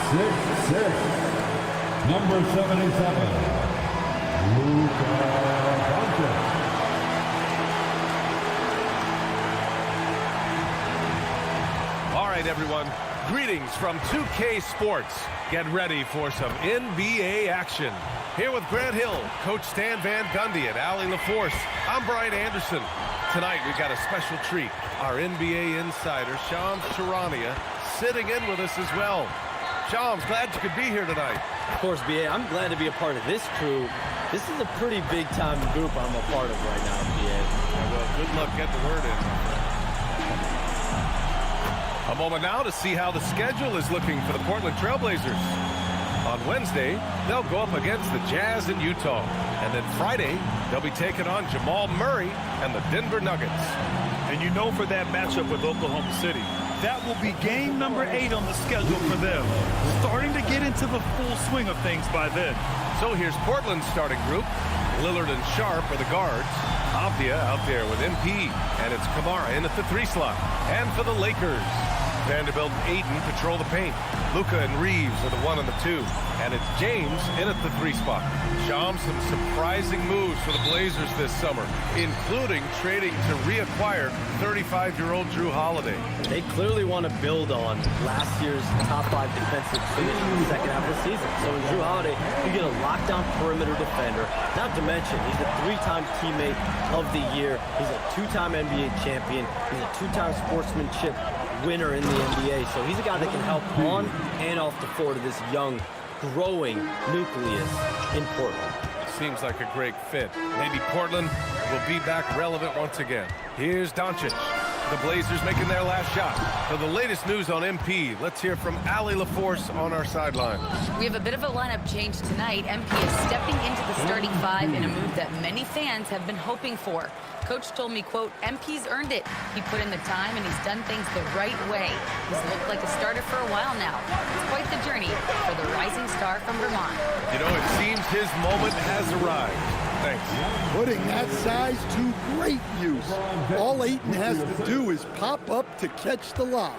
6'6", number 77, Luka Doncic. All right, everyone. Greetings from 2K Sports. Get ready for some NBA action. Here with Grant Hill, Coach Stan Van Gundy, and Allie LaForce. I'm Brian Anderson. Tonight, we've got a special treat. Our NBA insider, Shams Charania, sitting in with us as well. Shams, glad you could be here tonight. Of course, BA, I'm glad to be a part of this crew. This is a pretty big-time group I'm a part of right now, BA. Yeah, well, good luck getting the word in. A moment now to see how the schedule is looking for the Portland Trailblazers. On Wednesday, they'll go up against the Jazz in Utah. And then Friday, they'll be taking on Jamal Murray and the Denver Nuggets. And you know, for that matchup with Oklahoma City, that will be game number 8 on the schedule for them. Starting to get into the full swing of things by then. So here's Portland's starting group. Lillard and Sharp are the guards. Avdia out there with MP. And it's Kamara in at the 3 slot. And for the Lakers, Vanderbilt and Ayton patrol the paint. Luka and Reeves are the 1 and the 2. And it's James in at the 3 spot. Shams, some surprising moves for the Blazers this summer, including trading to reacquire 35-year-old Drew Holiday. They clearly want to build on last year's top 5 defensive finish in the second half of the season. So in Drew Holiday, you get a lockdown perimeter defender. Not to mention, he's a 3-time teammate of the year. He's a 2-time NBA champion. He's a 2-time sportsmanship winner in the NBA. So he's a guy that can help on and off the floor to this young, growing nucleus in Portland. Seems like a great fit. Maybe Portland will be back relevant once again. Here's Doncic. The Blazers making their last shot. For the latest news on MP, let's hear from Allie LaForce on our sideline. We have a bit of a lineup change tonight. MP is stepping into the starting 5 in a move that many fans have been hoping for. Coach told me, quote, MP's earned it. He put in the time and he's done things the right way. He's looked like a starter for a while now. It's quite the journey for the rising star from Vermont. You know, it seems his moment has arrived. Thanks. Putting that size to great use. All Ayton has to do is pop up to catch the lob.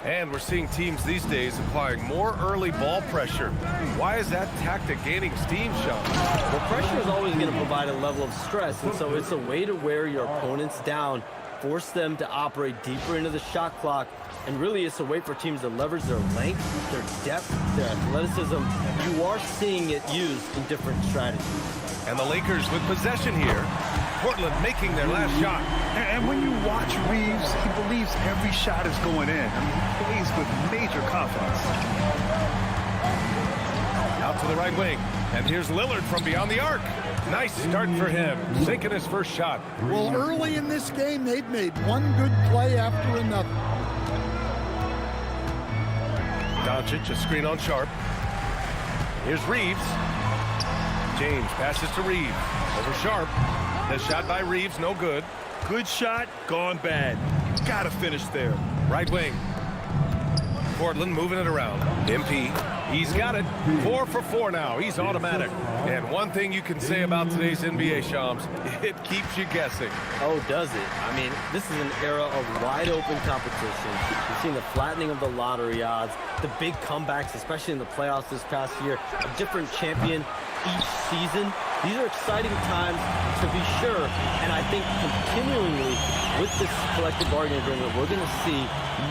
And we're seeing teams these days applying more early ball pressure. Why is that tactic gaining steam, Sean? Well, pressure is always going to provide a level of stress, and so it's a way to wear your opponents down, force them to operate deeper into the shot clock, and really it's a way for teams to leverage their length, their depth, their athleticism. You are seeing it used in different strategies. And the Lakers with possession here. Portland making their last shot. And when you watch Reeves, he believes every shot is going in. I mean, he plays with major confidence. Out to the right wing. And here's Lillard from beyond the arc. Nice start for him, sinking his first shot. Well, early in this game, they'd made one good play after another. Doncic, a screen on Sharp. Here's Reeves. James passes to Reeves. Over Sharp. The shot by Reeves, no good. Good shot, gone bad. Gotta finish there. Right wing. Portland moving it around. MP, he's got it. 4 for 4 now. He's automatic. And one thing you can say about today's NBA, Shams, it keeps you guessing. Oh, does it? I mean, this is an era of wide open competition. We've seen the flattening of the lottery odds, the big comebacks, especially in the playoffs this past year, a different champion each season. These are exciting times to be sure, and I think continually with this collective bargaining agreement, we're going to see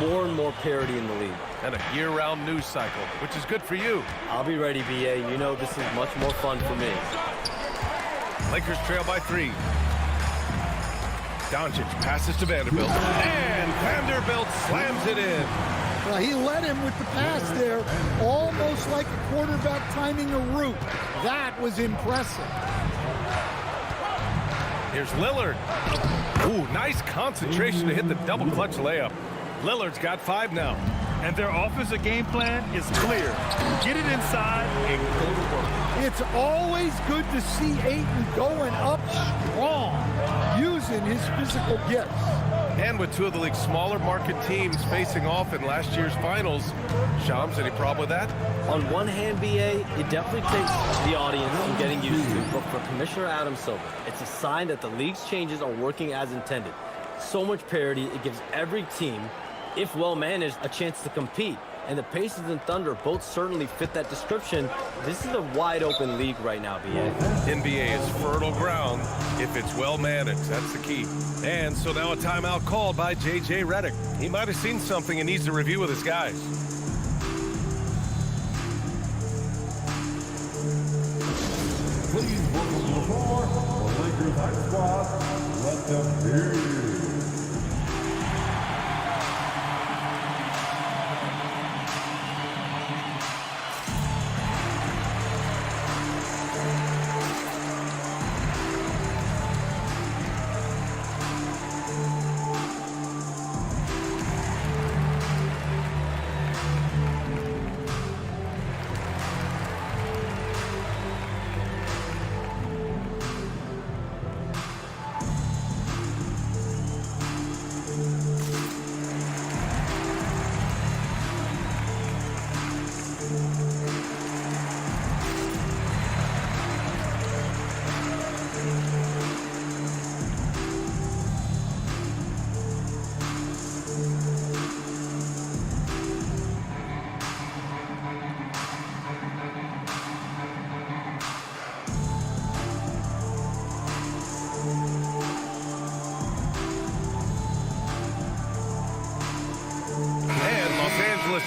more and more parity in the league. And a year-round news cycle, which is good for you. I'll be ready, BA. You know this is much more fun for me. Lakers trail by 3. Doncic passes to Vanderbilt, and Vanderbilt slams it in. Well, he led him with the pass there, almost like a quarterback timing a route. That was impressive. Here's Lillard. Ooh, nice concentration to hit the double clutch layup. Lillard's got 5 now. And their offensive game plan is clear. Get it inside and go to work. It's always good to see Ayton going up strong, using his physical gifts. And with 2 of the league's smaller market teams facing off in last year's finals, Shams, any problem with that? On one hand, BA, it definitely takes the audience from getting used to, but for Commissioner Adam Silver, it's a sign that the league's changes are working as intended. So much parity, it gives every team, if well managed, a chance to compete. And the Pacers and Thunder both certainly fit that description. This is a wide-open league right now, BA. NBA is fertile ground if it's well managed. That's the key. And so now a timeout called by J.J. Redick. He might have seen something and needs to review with his guys. Please welcome to the floor, the Lakers high squad. Let them hear you.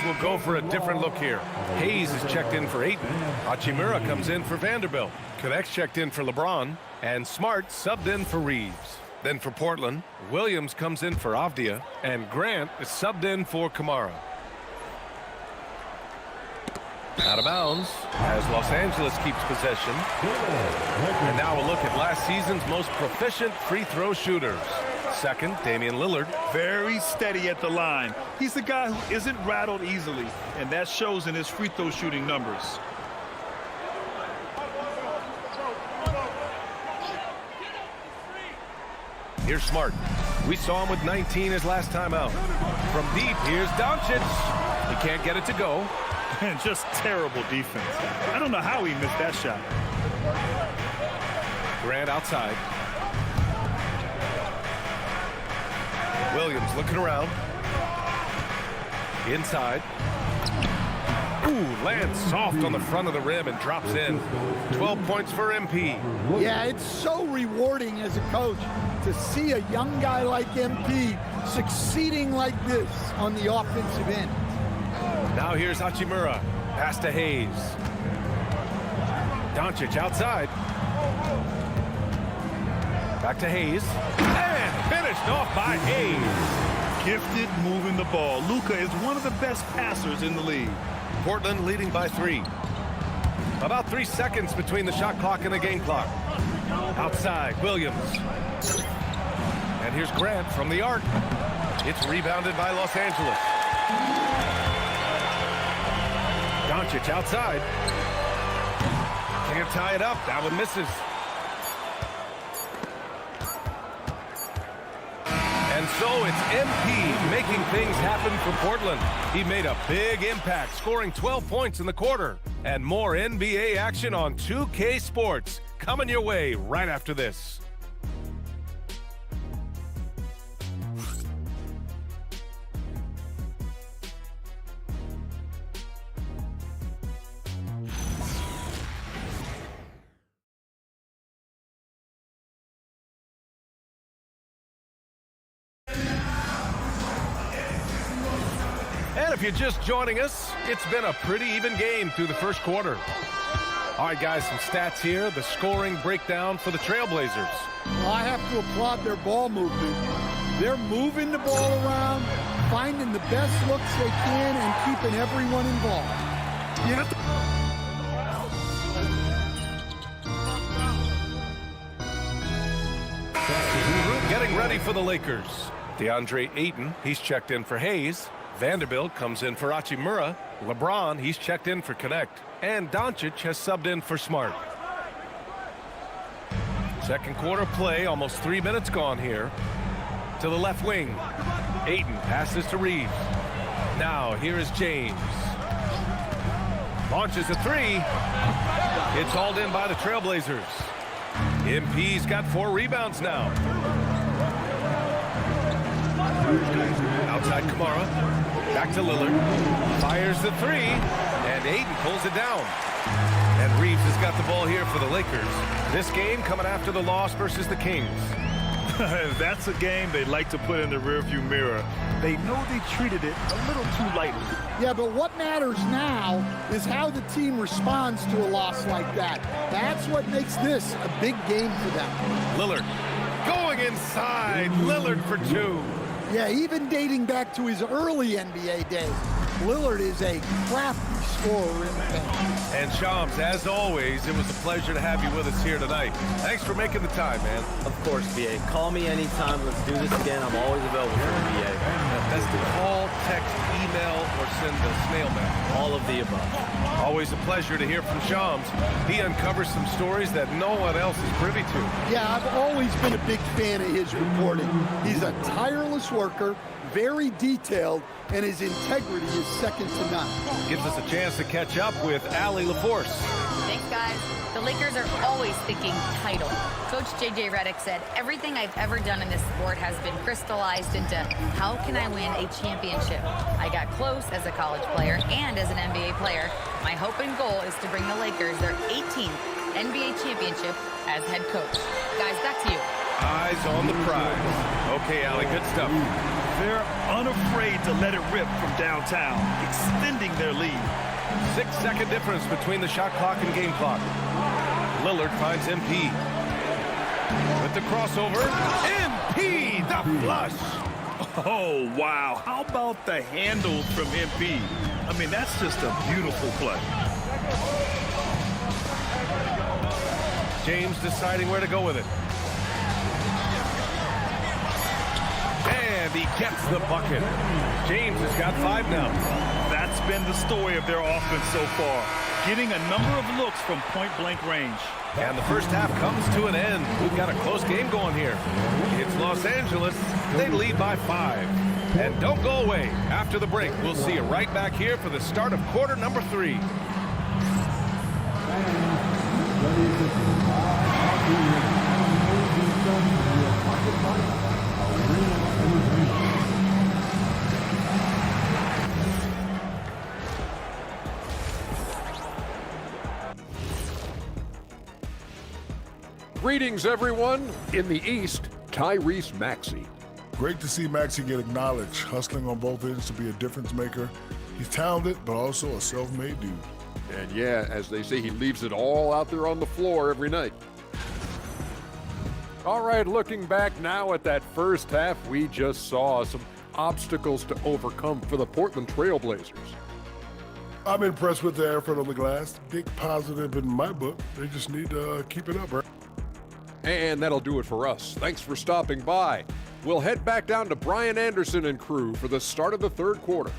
Will go for a different look here. Hayes is checked in for Ayton. Hachimura comes in for Vanderbilt. Connect's checked in for LeBron. And Smart subbed in for Reeves. Then for Portland, Williams comes in for Avdia. And Grant is subbed in for Kamara. Out of bounds as Los Angeles keeps possession. And now a look at last season's most proficient free throw shooters. Second, Damian Lillard. Very steady at the line. He's the guy who isn't rattled easily, and that shows in his free throw shooting numbers. Here's Smart. We saw him with 19 his last time out. From deep, here's Doncic. He can't get it to go. And just terrible defense. I don't know how he missed that shot. Grant outside. Williams looking around. Inside. Ooh, lands soft on the front of the rim and drops in. 12 points for MP. Yeah, it's so rewarding as a coach to see a young guy like MP succeeding like this on the offensive end. Now here's Hachimura. Pass to Hayes. Doncic outside. Back to Hayes. And finished off by Hayes. Gifted moving the ball. Luka is one of the best passers in the league. Portland leading by 3. About 3 seconds between the shot clock and the game clock. Outside, Williams. And here's Grant from the arc. It's rebounded by Los Angeles. Doncic outside. Can't tie it up. That one misses. And so it's MP making things happen for Portland. He made a big impact, scoring 12 points in the quarter. And more NBA action on 2K Sports coming your way right after this. And if you're just joining us, it's been a pretty even game through the first quarter. All right, guys, some stats here. The scoring breakdown for the Trailblazers. Well, I have to applaud their ball movement. They're moving the ball around, finding the best looks they can, and keeping everyone involved. You have to Getting ready for the Lakers. DeAndre Ayton, he's checked in for Hayes. Vanderbilt comes in for Hachimura. LeBron, he's checked in for Connect. And Doncic has subbed in for Smart. Second quarter play, almost 3 minutes gone here. To the left wing. Ayton passes to Reeves. Now here is James. Launches a 3. It's hauled in by the Trailblazers. MP's got 4 rebounds now. Outside Kamara. Back to Lillard. Fires the three, and Aiden pulls it down. And Reeves has got the ball here for the Lakers. This game coming after the loss versus the Kings. That's a game they like to put in the rearview mirror. They know they treated it a little too lightly. Yeah, but what matters now is how the team responds to a loss like that. That's what makes this a big game for them. Lillard going inside. Lillard for two. Yeah, even dating back to his early NBA days, Lillard is a crafty scorer in the paint. And Shams, as always, it was a pleasure to have you with us here tonight. Thanks for making the time, man. Of course, BA. Call me anytime. Let's do this again. I'm always available for the BA. That's the call, text, email, or send a snail mail. All of the above. Always a pleasure to hear from Shams. He uncovers some stories that no one else is privy to. Yeah, I've always been a big fan of his reporting. He's a tireless worker, very detailed, and his integrity is second to none. Gives us a chance to catch up with Allie LaForce. Thanks, guys. The Lakers are always thinking title. Coach J.J. Redick said, everything I've ever done in this sport has been crystallized into how can I win a championship? I got close as a college player and as an NBA player. My hope and goal is to bring the Lakers their 18th NBA championship as head coach. Guys, back to you. Eyes on the prize. Okay, Allie, good stuff. They're unafraid to let it rip from downtown, extending their lead. 6-second difference between the shot clock and game clock. Lillard finds MP. With the crossover, MP, the flush. Oh, wow. How about the handles from MP? I mean, that's just a beautiful play. James deciding where to go with it. And he gets the bucket. James has got 5 now. That's been the story of their offense so far, getting a number of looks from point-blank range. And the first half comes to an end. We've got a close game going here. It's Los Angeles. They lead by 5. And don't go away. After the break, we'll see you right back here for the start of quarter number 3. Greetings, everyone. In the East, Tyrese Maxey. Great to see Maxey get acknowledged, hustling on both ends to be a difference maker. He's talented, but also a self-made dude. And yeah, as they say, he leaves it all out there on the floor every night. All right, looking back now at that first half, we just saw some obstacles to overcome for the Portland Trail Blazers. I'm impressed with their effort on the glass. Big positive in my book. They just need to keep it up, right? And that'll do it for us. Thanks for stopping by. We'll head back down to Brian Anderson and crew for the start of the third quarter.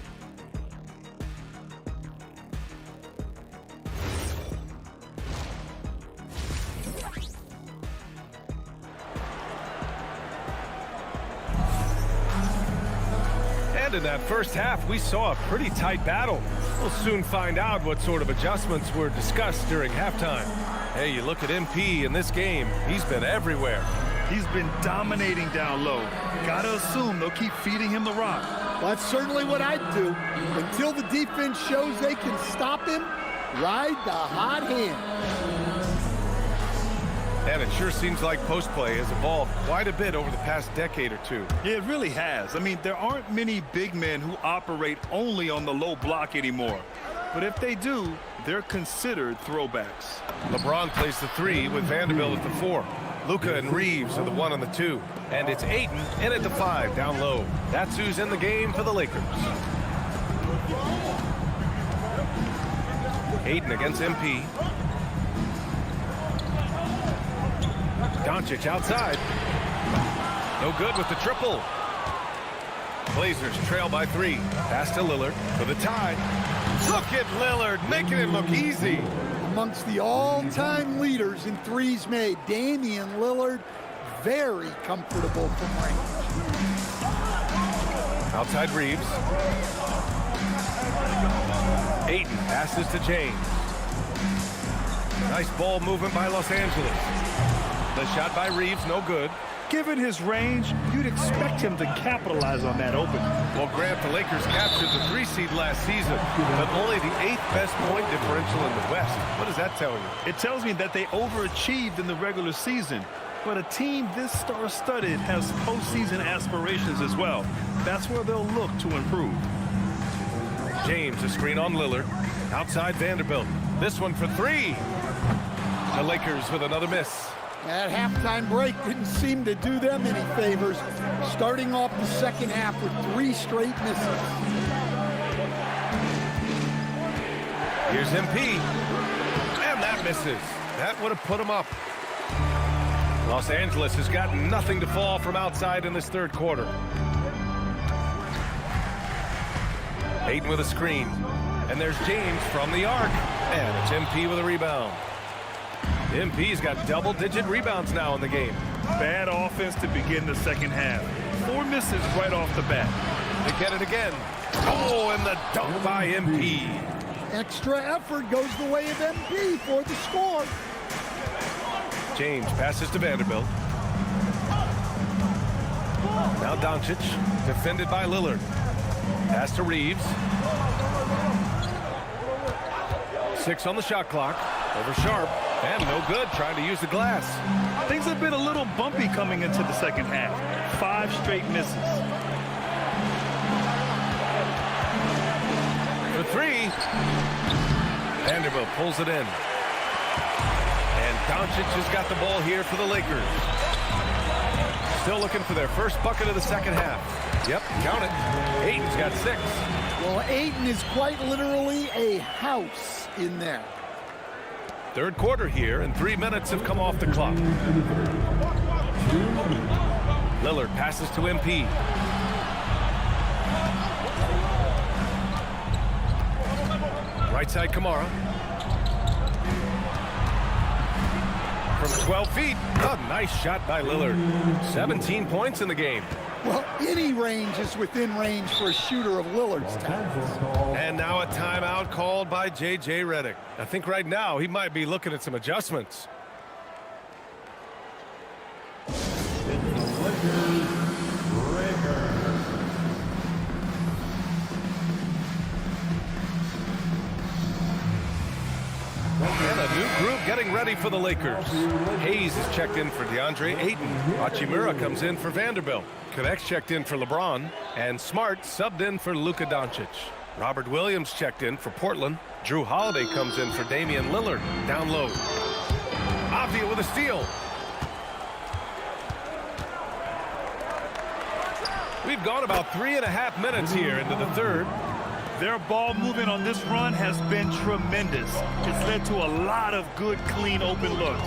And in that first half, we saw a pretty tight battle. We'll soon find out what sort of adjustments were discussed during halftime. Hey, you look at MP in this game, he's been everywhere. He's been dominating down low. Gotta assume they'll keep feeding him the rock. That's certainly what I'd do. Until the defense shows they can stop him, ride the hot hand. And it sure seems like post play has evolved quite a bit over the past decade or two. Yeah, it really has. I mean, there aren't many big men who operate only on the low block anymore. But if they do, they're considered throwbacks. LeBron plays the 3 with Vanderbilt at the 4. Luka and Reeves are the 1 and the 2. And it's Aiden in at the 5 down low. That's who's in the game for the Lakers. Aiden against MP. Doncic outside. No good with the triple. Blazers trail by 3. Pass to Lillard for the tie. Look at Lillard making it look easy. Amongst the all-time leaders in threes made, Damian Lillard, very comfortable from range. Outside Reeves. Ayton passes to James. Nice ball movement by Los Angeles. The shot by Reeves, no good. Given his range, you'd expect him to capitalize on that opening. Well, Grant, the Lakers captured the 3 seed last season, but only the 8th best point differential in the West. What does that tell you? It tells me that they overachieved in the regular season. But a team this star-studded has postseason aspirations as well. That's where they'll look to improve. James, a screen on Lillard. Outside Vanderbilt. This one for 3. The Lakers with another miss. That halftime break didn't seem to do them any favors, starting off the second half with 3 straight misses. Here's MP. And that misses. That would have put him up. Los Angeles has got nothing to fall from outside in this third quarter. Ayton with a screen. And there's James from the arc. And it's MP with a rebound. MP's got double-digit rebounds now in the game. Bad offense to begin the second half. 4 misses right off the bat. They get it again. Oh, and the dunk by MP. Extra effort goes the way of MP for the score. James passes to Vanderbilt. Now Doncic, defended by Lillard. Pass to Reeves. 6 on the shot clock. Over Sharp. And no good, trying to use the glass. Things have been a little bumpy coming into the second half. 5 straight misses. For 3. Vanderbilt pulls it in. And Doncic has got the ball here for the Lakers. Still looking for their first bucket of the second half. Yep, count it. Ayton's got 6. Well, Ayton is quite literally a house in there. Third quarter here, and 3 minutes have come off the clock. Lillard passes to MP. Right side, Kamara. From 12 feet, a nice shot by Lillard. 17 points in the game. Well, any range is within range for a shooter of Lillard's talents. And now a timeout called by J.J. Redick. I think right now he might be looking at some adjustments. And a new group getting ready for the Lakers. Hayes is checked in for DeAndre Ayton. Hachimura comes in for Vanderbilt. Konex checked in for LeBron. And Smart subbed in for Luka Doncic. Robert Williams checked in for Portland. Drew Holiday comes in for Damian Lillard. Down low. Avdia with a steal. We've gone about 3.5 minutes here into the third. Their ball movement on this run has been tremendous. It's led to a lot of good, clean, open looks.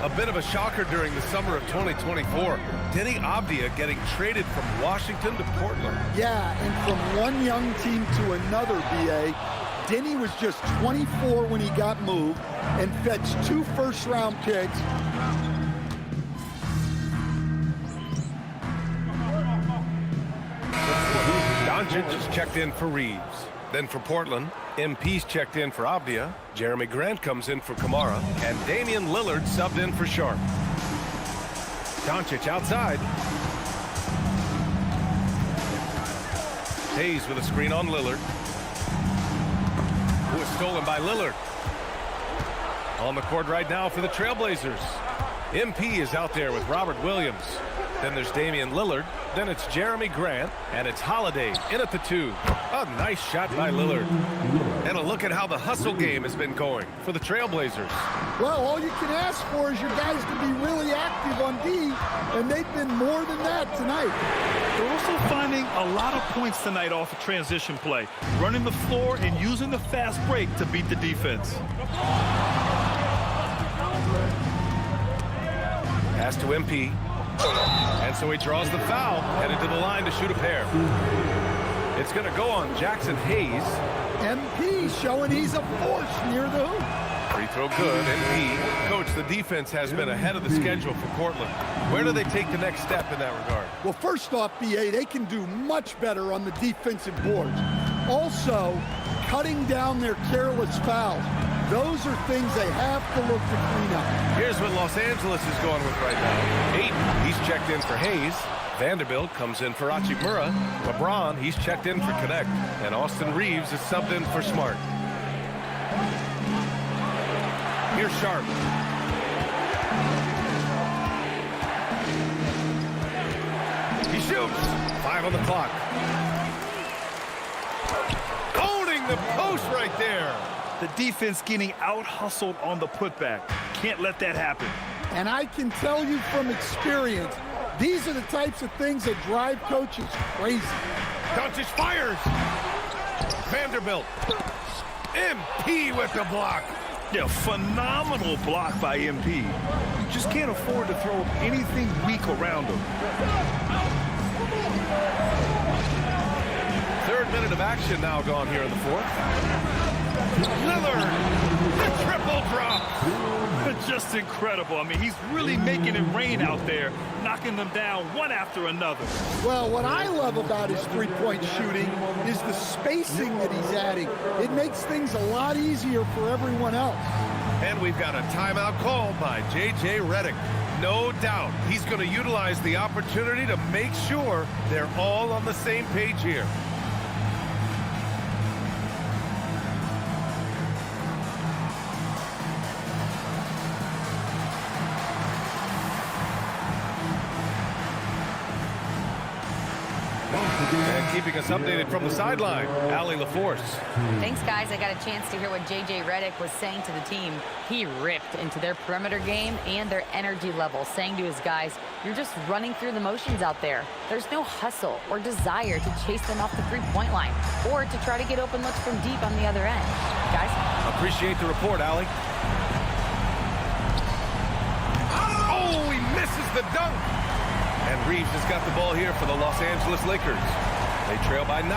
A bit of a shocker during the summer of 2024. Denny Avdia getting traded from Washington to Portland. Yeah, and from one young team to another, B.A., Denny was just 24 when he got moved and fetched 2 first-round picks. Doncic is checked in for Reeves. Then for Portland, MP's checked in for Avdia. Jeremy Grant comes in for Kamara. And Damian Lillard subbed in for Sharp. Doncic outside. Hayes with a screen on Lillard. Who is stolen by Lillard. On the court right now for the Trailblazers. MP is out there with Robert Williams. Then there's Damian Lillard. Then it's Jeremy Grant. And it's Holiday in at the 2. A nice shot by Lillard. And a look at how the hustle game has been going for the Trailblazers. Well, all you can ask for is your guys to be really active on D, and they've been more than that tonight. They're also finding a lot of points tonight off of transition play, running the floor and using the fast break to beat the defense. Pass to MP. And so he draws the foul, headed to the line to shoot a pair. It's going to go on Jackson Hayes. MP showing he's a force near the hoop. Free throw good, MP. Coach, the defense has been ahead of the schedule for Portland. Where do they take the next step in that regard? Well, first off, BA, they can do much better on the defensive boards. Also, cutting down their careless fouls. Those are things they have to look to clean up. Here's what Los Angeles is going with right now. Aiden, he's checked in for Hayes. Vanderbilt comes in for Achimura. LeBron, he's checked in for Connect. And Austin Reeves is subbed in for Smart. Here's Sharp. He shoots. 5 on the clock. Owning the post right there. The defense getting out-hustled on the putback. Can't let that happen. And I can tell you from experience, these are the types of things that drive coaches crazy. Doncic fires. Vanderbilt. MP with the block. Yeah, phenomenal block by MP. You just can't afford to throw anything weak around him. 3rd minute of action now gone here in the 4th. Lillard, the triple drop. Just incredible. I mean, he's really making it rain out there, knocking them down one after another. Well, what I love about his three-point shooting is the spacing that he's adding. It makes things a lot easier for everyone else. And we've got a timeout called by J.J. Redick. No doubt he's going to utilize the opportunity to make sure they're all on the same page here. And keeping us updated from the sideline, Allie LaForce. Thanks, guys. I got a chance to hear what J.J. Redick was saying to the team. He ripped into their perimeter game and their energy level, saying to his guys, you're just running through the motions out there. There's no hustle or desire to chase them off the three-point line or to try to get open looks from deep on the other end. Guys? Appreciate the report, Allie. Oh, he misses the dunk. And Reeves has got the ball here for the Los Angeles Lakers. They trail by 9.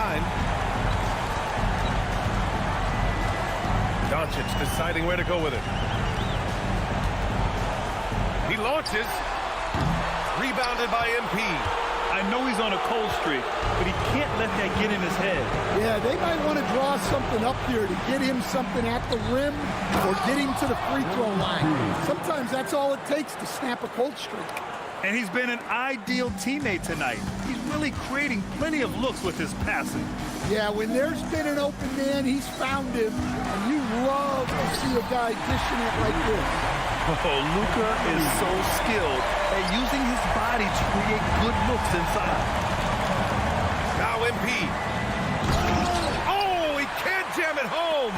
Doncic deciding where to go with it. He launches. Rebounded by MP. I know he's on a cold streak, but he can't let that get in his head. Yeah, they might want to draw something up here to get him something at the rim or get him to the free throw line. Sometimes that's all it takes to snap a cold streak. And he's been an ideal teammate tonight. He's really creating plenty of looks with his passing. Yeah, when there's been an open man, he's found him, and you love to see a guy dishing it like this. Oh, Luka is so skilled at using his body to create good looks inside. Now MP. Oh, he can't jam it home.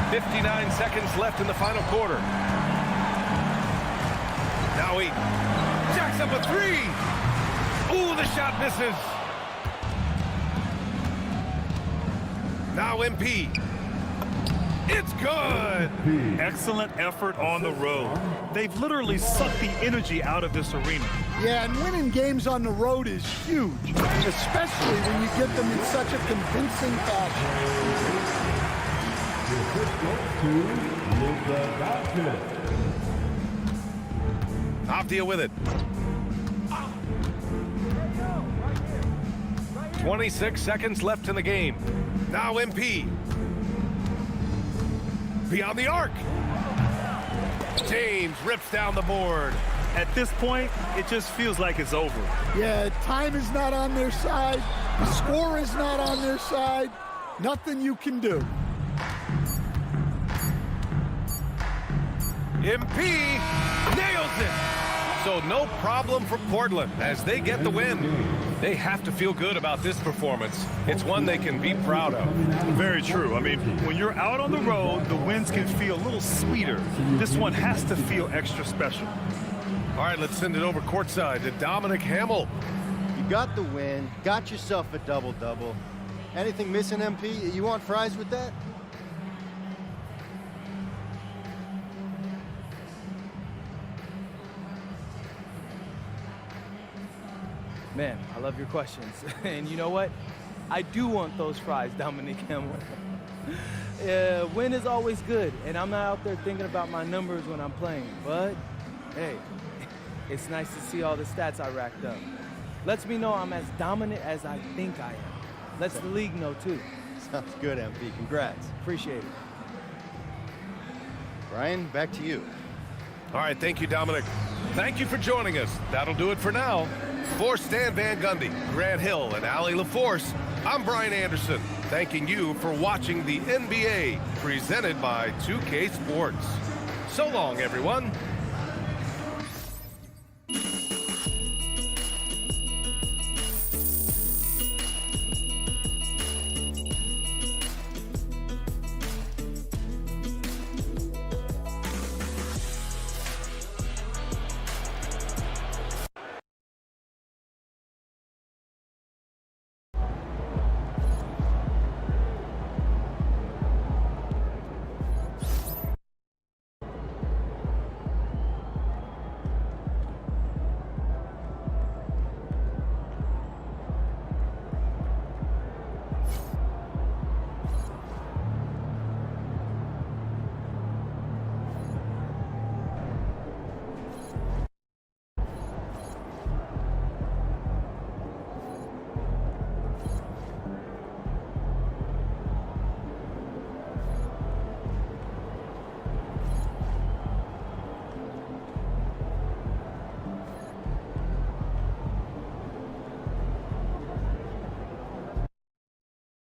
59 seconds left in the final quarter. Now he jacks up a 3. Ooh, the shot misses. Now MP. It's good. Excellent effort on the road. They've literally sucked the energy out of this arena. Yeah, and winning games on the road is huge, especially when you get them in such a convincing fashion. Avdia with it. 26 seconds left in the game. Now MP. Beyond the arc. James rips down the board. At this point, it just feels like it's over. Yeah, time is not on their side. The score is not on their side. Nothing you can do. MP nails it. So no problem for Portland as they get the win. They have to feel good about this performance. It's one they can be proud of. Very true. I mean, when you're out on the road, the wins can feel a little sweeter. This one has to feel extra special. All right, let's send it over courtside to Dominic Hamill. You got the win, got yourself a double-double. Anything missing, MP? You want fries with that? Man, I love your questions. And you know what? I do want those fries, Dominic Hamill. Win is always good, and I'm not out there thinking about my numbers when I'm playing. But, hey, it's nice to see all the stats I racked up. Lets me know I'm as dominant as I think I am. Lets the league know, too. Sounds good, MP. Congrats. Appreciate it. Brian, back to you. All right, thank you, Dominic. Thank you for joining us. That'll do it for now. For Stan Van Gundy, Grant Hill, and Allie LaForce, I'm Brian Anderson, thanking you for watching the NBA, presented by 2K Sports. So long, everyone.